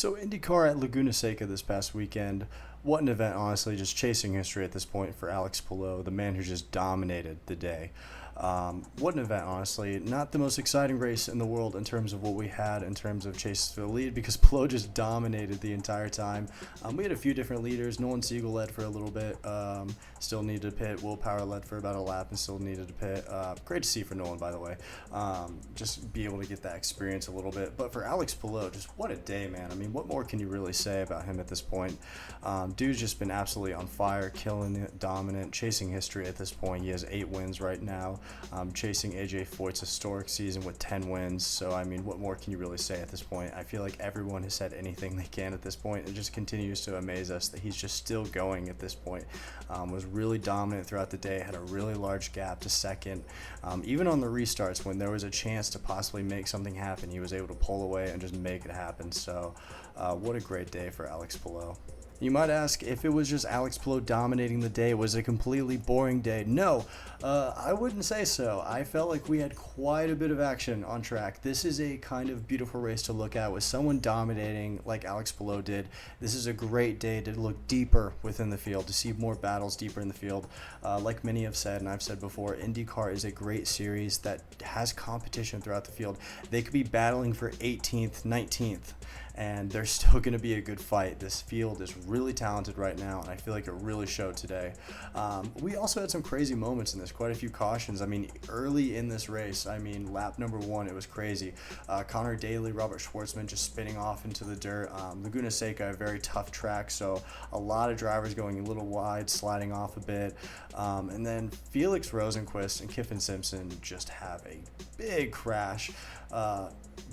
So IndyCar at Laguna Seca this past weekend, what an event, honestly, just chasing history at this point for Alex Palou, the man who just dominated the day. What an event, honestly. Not the most exciting race in the world in terms of what we had in terms of chases for the lead because Palou just dominated the entire time. We had a few different leaders. Nolan Siegel led for a little bit, still needed to pit. Will Power led for about a lap and still needed to pit. Great to see for Nolan, by the way. Just be able to get that experience a little bit. But for Alex Palou, just what a day, man. I mean, what more can you really say about him at this point? Dude's just been absolutely on fire, killing it, dominant, chasing history at this point. He has 8 wins right now. Chasing AJ Foyt's historic season with 10 wins. So, I mean, what more can you really say at this point? I feel like everyone has said anything they can at this point. It just continues to amaze us that he's just still going at this point. Was really dominant throughout the day, had a really large gap to second. Even on the restarts, when there was a chance to possibly make something happen, he was able to pull away and just make it happen. So, what a great day for Alex Palou. You might ask, if it was just Alex Palou dominating the day, was it a completely boring day? No, I wouldn't say so. I felt like we had quite a bit of action on track. This is a kind of beautiful race to look at with someone dominating like Alex Palou did. This is a great day to look deeper within the field, to see more battles deeper in the field. Like many have said, and I've said before, IndyCar is a great series that has competition throughout the field. They could be battling for 18th, 19th. And there's still going to be a good fight. This field is really talented right now, and I feel like it really showed today. We also had some crazy moments in this, quite a few cautions. I mean, early in this race, lap number 1, it was crazy. Connor Daly, Robert Schwartzman just spinning off into the dirt. Laguna Seca, a very tough track, so a lot of drivers going a little wide, sliding off a bit. And then Felix Rosenqvist and Kiffin Simpson just have a big crash.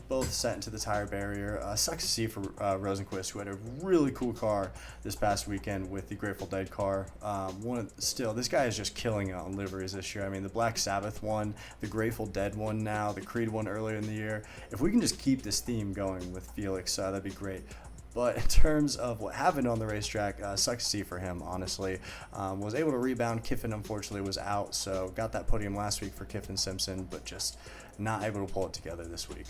Both set into the tire barrier. Sucks to see for Rosenqvist, who had a really cool car this past weekend with the Grateful Dead car. This guy is just killing it on liveries this year. I mean, the Black Sabbath one, the Grateful Dead one now, the Creed one earlier in the year. If we can just keep this theme going with Felix, that'd be great. But in terms of what happened on the racetrack, sucks to see for him, honestly. Was able to rebound. Kiffin, unfortunately, was out, so got that podium last week for Kiffin Simpson, but just not able to pull it together this week.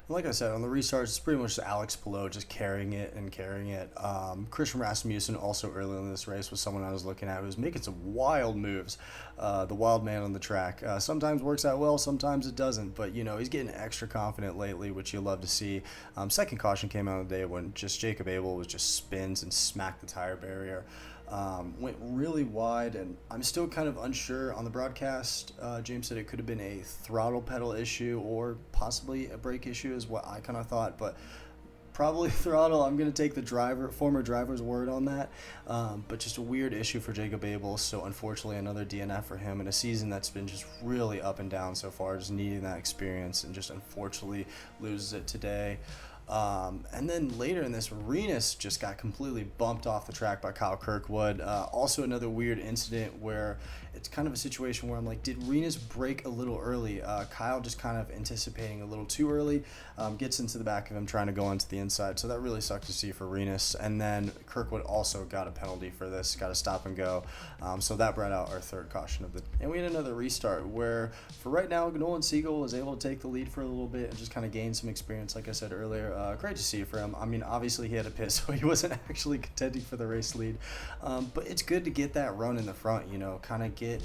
Like I said, on the restarts, it's pretty much Alex Palou just carrying it. Christian Rasmussen, also early in this race, was someone I was looking at who was making some wild moves. The wild man on the track. Sometimes works out well, sometimes it doesn't. But, he's getting extra confident lately, which you love to see. Second caution came out of the day when just Jacob Abel was just spins and smacked the tire barrier. Went really wide, and I'm still kind of unsure on the broadcast. James said it could have been a throttle pedal issue or possibly a brake issue is what I kind of thought, but probably throttle. I'm going to take the former driver's word on that, but just a weird issue for Jacob Abel, so unfortunately another DNF for him in a season that's been just really up and down so far, just needing that experience, and just unfortunately loses it today. And then later in this, Renus just got completely bumped off the track by Kyle Kirkwood. Also another weird incident where it's kind of a situation where I'm like, did Renus brake a little early? Kyle just kind of anticipating a little too early, gets into the back of him trying to go into the inside. So that really sucked to see for Renus. And then Kirkwood also got a penalty for this, got to stop and go. So that brought out our third caution of the day. And we had another restart where for right now, Nolan Siegel was able to take the lead for a little bit and just kind of gain some experience, like I said earlier. Great to see for him. I mean, obviously he had a pit, so he wasn't actually contending for the race lead. But it's good to get that run in the front, kind of get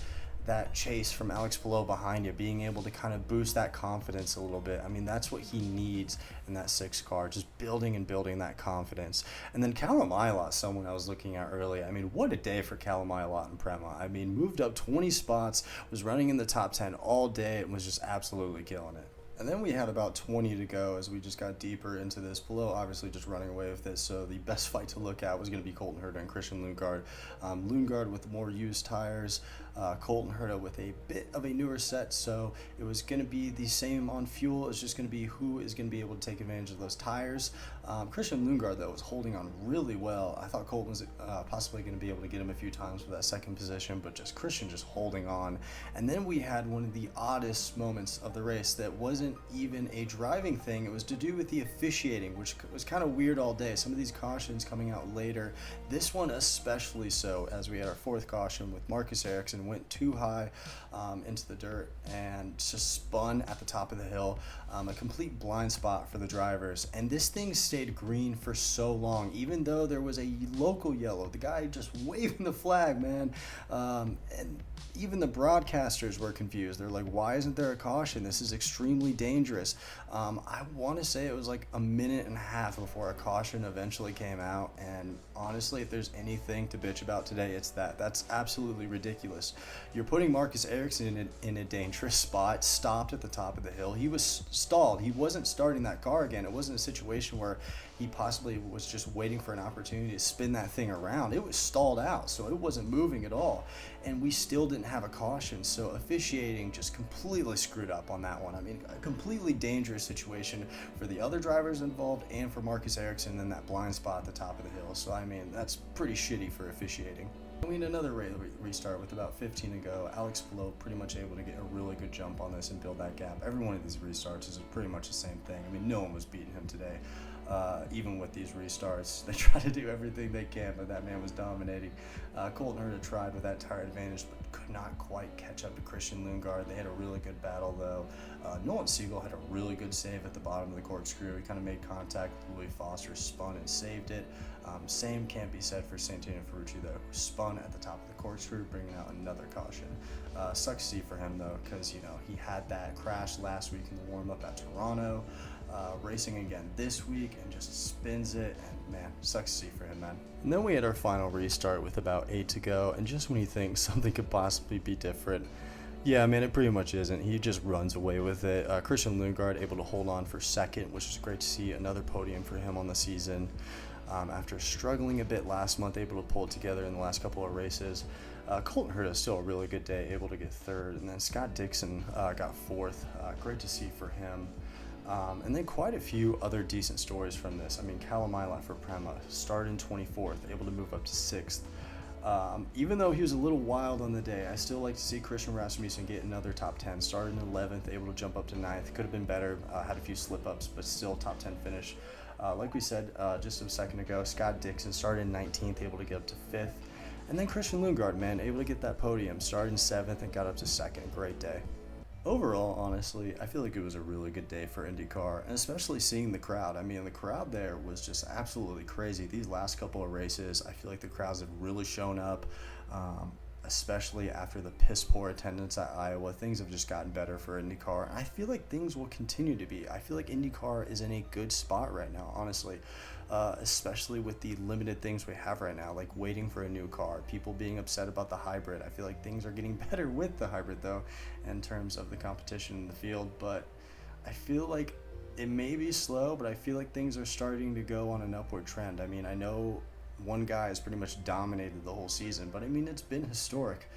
that chase from Alex Palou behind you, being able to kind of boost that confidence a little bit. I mean, that's what he needs in that 6 car, just building and building that confidence. And then Laguna, someone I was looking at early. I mean, what a day for Laguna and Prema. I mean, moved up 20 spots, was running in the top 10 all day, and was just absolutely killing it. And then we had about 20 to go as we just got deeper into this. Palou obviously just running away with this, so the best fight to look at was going to be Colton Herta and Christian Lundgaard. Lundgaard with more used tires, Colton Herta with a bit of a newer set, so it was going to be the same on fuel. It's just going to be who is going to be able to take advantage of those tires. Christian Lundgaard, though, was holding on really well. I thought Colton was possibly going to be able to get him a few times for that second position, but just Christian just holding on. And then we had one of the oddest moments of the race that wasn't even a driving thing. It was to do with the officiating, which was kind of weird all day. Some of these cautions coming out later. This one especially so, as we had our 4th caution with Marcus Ericsson went too high into the dirt and just spun at the top of the hill. A complete blind spot for the drivers. And this thing stayed green for so long, even though there was a local yellow. The guy just waving the flag, man. And even the broadcasters were confused. They're like, why isn't there a caution? This is extremely dangerous. I want to say it was like a minute and a half before a caution eventually came out. And honestly, if there's anything to bitch about today, it's that. That's absolutely ridiculous. You're putting Marcus Ericsson in a dangerous spot, stopped at the top of the hill. He was stalled. He wasn't starting that car again. It wasn't a situation where he possibly was just waiting for an opportunity to spin that thing around. It was stalled out, so it wasn't moving at all. And we still didn't have a caution, so officiating just completely screwed up on that one. I mean, a completely dangerous situation for the other drivers involved and for Marcus Ericsson in that blind spot at the top of the hill. So, I mean, that's pretty shitty for officiating. I mean, another restart with about 15 to go. Alex Palou pretty much able to get a really good jump on this and build that gap. Every one of these restarts is pretty much the same thing. I mean, no one was beating him today. Even with these restarts, they try to do everything they can, but that man was dominating. Colton Herta tried with that tire advantage, but could not quite catch up to Christian Lundgaard. They had a really good battle, though. Nolan Siegel had a really good save at the bottom of the corkscrew. He kind of made contact with Louis Foster, spun and saved it. Same can't be said for Santino Ferrucci, though, who spun at the top of the corkscrew, bringing out another caution. Sucks to see for him, though, because, you know, he had that crash last week in the warm-up at Toronto. Racing again this week and just spins it, and man, sucks to see for him, man. And then we had our final restart with about 8 to go, and just when you think something could possibly be different, yeah, man, it pretty much isn't. He just runs away with it. Christian Lundgaard able to hold on for second, which is great to see. Another podium for him on the season. After struggling a bit last month, able to pull it together in the last couple of races. Colton Herta still a really good day, able to get third, and then Scott Dixon got fourth. Great to see for him. And then quite a few other decent stories from this. I mean, Callum Ilott for Prema started in 24th, able to move up to 6th. Even though he was a little wild on the day, I still like to see Christian Rasmussen get another top 10. Started in 11th, able to jump up to 9th. Could have been better, had a few slip-ups, but still top 10 finish. Like we said just a second ago, Scott Dixon started in 19th, able to get up to 5th. And then Christian Lundgaard, man, able to get that podium. Started in 7th and got up to 2nd. Great day. Overall, honestly, I feel like it was a really good day for IndyCar, and especially seeing the crowd. I mean, the crowd there was just absolutely crazy. These last couple of races, I feel like the crowds have really shown up, especially after the piss-poor attendance at Iowa. Things have just gotten better for IndyCar, and I feel like things will continue to be. I feel like IndyCar is in a good spot right now, honestly. Especially with the limited things we have right now, like waiting for a new car, people being upset about the hybrid. I feel like things are getting better with the hybrid, though, in terms of the competition in the field. But I feel like it may be slow, but I feel like things are starting to go on an upward trend. I mean, I know one guy has pretty much dominated the whole season, but I mean, it's been historic.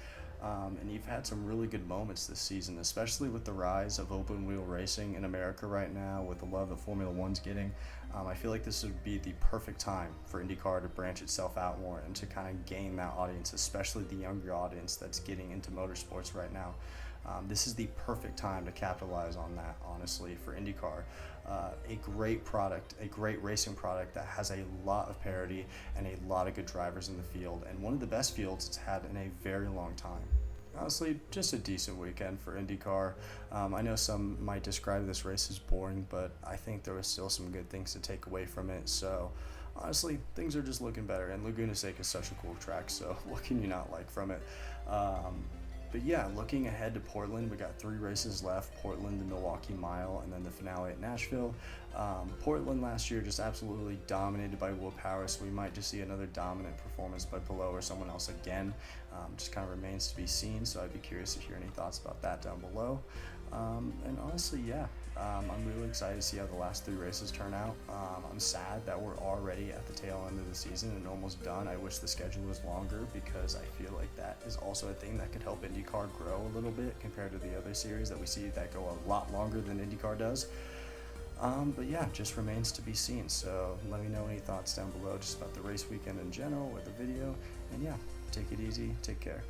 And you've had some really good moments this season, especially with the rise of open wheel racing in America right now, with the love that Formula One's getting. I feel like this would be the perfect time for IndyCar to branch itself out more and to kind of gain that audience, especially the younger audience that's getting into motorsports right now. This is the perfect time to capitalize on that, honestly, for IndyCar. A great product, a great racing product that has a lot of parity and a lot of good drivers in the field, and one of the best fields it's had in a very long time. Honestly, just a decent weekend for IndyCar. I know some might describe this race as boring, but I think there was still some good things to take away from it. So honestly, things are just looking better, and Laguna Seca is such a cool track, so what can you not like from it? But yeah, looking ahead to Portland, we got 3 races left: Portland, the Milwaukee Mile, and then the finale at Nashville. Portland last year just absolutely dominated by Will Power, so we might just see another dominant performance by Palou or someone else again. Just kind of remains to be seen, so I'd be curious to hear any thoughts about that down below. And honestly, yeah, I'm really excited to see how the last 3 races turn out. I'm sad that we're already at the tail end of the season and almost done. I wish the schedule was longer, because I feel like that is also a thing that could help IndyCar grow a little bit compared to the other series that we see that go a lot longer than IndyCar does. But yeah, just remains to be seen. So let me know any thoughts down below just about the race weekend in general or the video. And yeah, take it easy, take care.